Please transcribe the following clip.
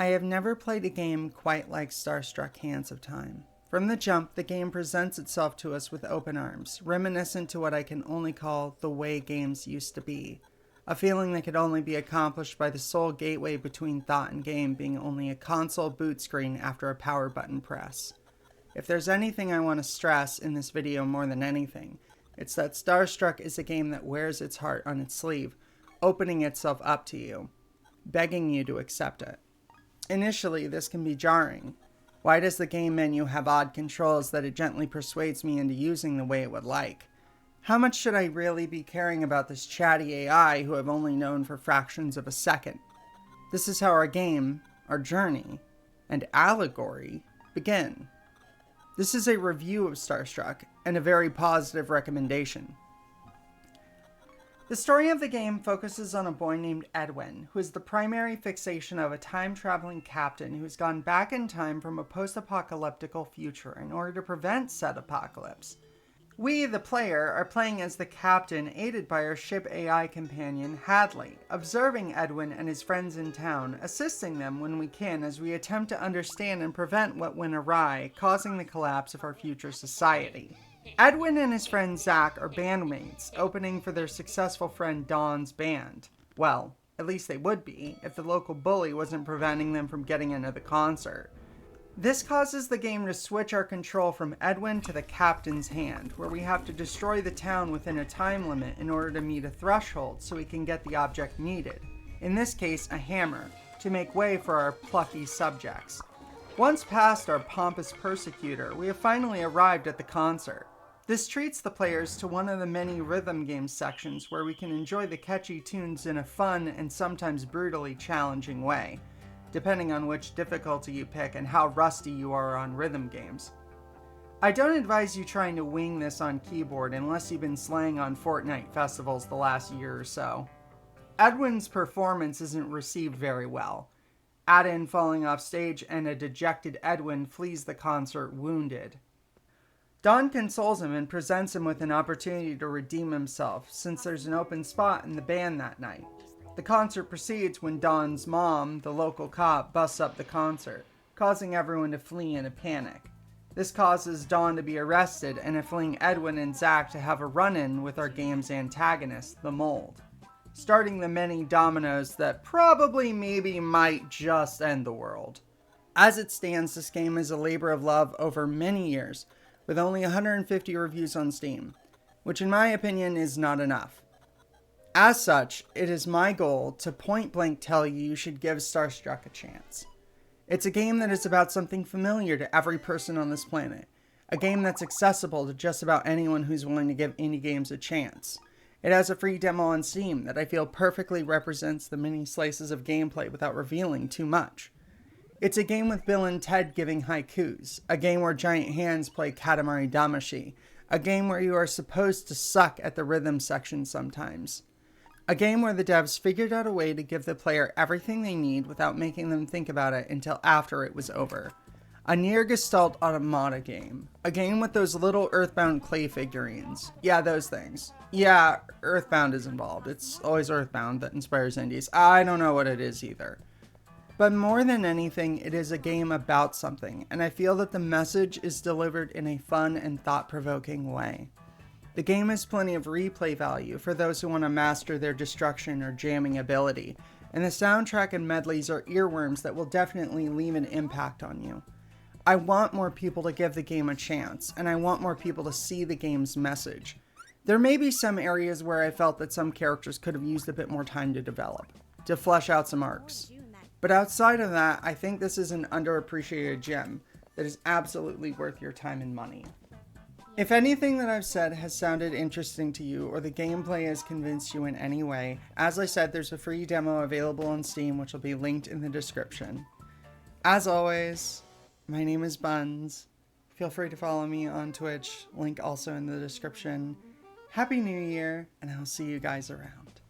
I have never played a game quite like Starstruck Hands of Time. From the jump, the game presents itself to us with open arms, reminiscent to what I can only call the way games used to be. A feeling that could only be accomplished by the sole gateway between thought and game being only a console boot screen after a power button press. If there's anything I want to stress in this video more than anything, it's that Starstruck is a game that wears its heart on its sleeve, opening itself up to you, begging you to accept it. Initially, this can be jarring. Why does the game menu have odd controls that it gently persuades me into using the way it would like? How much should I really be caring about this chatty AI who I've only known for fractions of a second? This is how our game, our journey, and allegory begin. This is a review of Starstruck, and a very positive recommendation. The story of the game focuses on a boy named Edwin, who is the primary fixation of a time-traveling captain who's gone back in time from a post-apocalyptical future in order to prevent said apocalypse. We, the player, are playing as the captain, aided by our ship AI companion, Hadley, observing Edwin and his friends in town, assisting them when we can as we attempt to understand and prevent what went awry, causing the collapse of our future society. Edwin and his friend Zach are bandmates, opening for their successful friend Dawn's band. Well, at least they would be, if the local bully wasn't preventing them from getting into the concert. This causes the game to switch our control from Edwin to the captain's hand, where we have to destroy the town within a time limit in order to meet a threshold so we can get the object needed, in this case a hammer, to make way for our plucky subjects. Once past our pompous persecutor, we have finally arrived at the concert. This treats the players to one of the many rhythm game sections where we can enjoy the catchy tunes in a fun and sometimes brutally challenging way, depending on which difficulty you pick and how rusty you are on rhythm games. I don't advise you trying to wing this on keyboard unless you've been slaying on Fortnite festivals the last year or so. Edwin's performance isn't received very well. Add in falling off stage and a dejected Edwin flees the concert wounded. Dawn consoles him and presents him with an opportunity to redeem himself, since there's an open spot in the band that night. The concert proceeds when Dawn's mom, the local cop, busts up the concert, causing everyone to flee in a panic. This causes Dawn to be arrested and a fleeing Edwin and Zach to have a run-in with our game's antagonist, the Mold, starting the many dominoes that probably maybe might just end the world. As it stands, this game is a labor of love over many years, with only 150 reviews on Steam, which in my opinion is not enough. As such, it is my goal to point blank tell you should give Starstruck a chance. It's a game that is about something familiar to every person on this planet, a game that's accessible to just about anyone who's willing to give indie games a chance. It has a free demo on Steam that I feel perfectly represents the many slices of gameplay without revealing too much. It's a game with Bill and Ted giving haikus, a game where giant hands play Katamari Damacy, a game where you are supposed to suck at the rhythm section sometimes. A game where the devs figured out a way to give the player everything they need without making them think about it until after it was over. A near Gestalt Automata game. A game with those little Earthbound clay figurines. Yeah, those things. Yeah, Earthbound is involved. It's always Earthbound that inspires indies. I don't know what it is either. But more than anything, it is a game about something, and I feel that the message is delivered in a fun and thought-provoking way. The game has plenty of replay value for those who want to master their destruction or jamming ability, and the soundtrack and medleys are earworms that will definitely leave an impact on you. I want more people to give the game a chance, and I want more people to see the game's message. There may be some areas where I felt that some characters could have used a bit more time to develop, to flesh out some arcs. But outside of that, I think this is an underappreciated gem that is absolutely worth your time and money. If anything that I've said has sounded interesting to you or the gameplay has convinced you in any way, as I said, there's a free demo available on Steam which will be linked in the description. As always, my name is Buns. Feel free to follow me on Twitch, link also in the description. Happy New Year, and I'll see you guys around.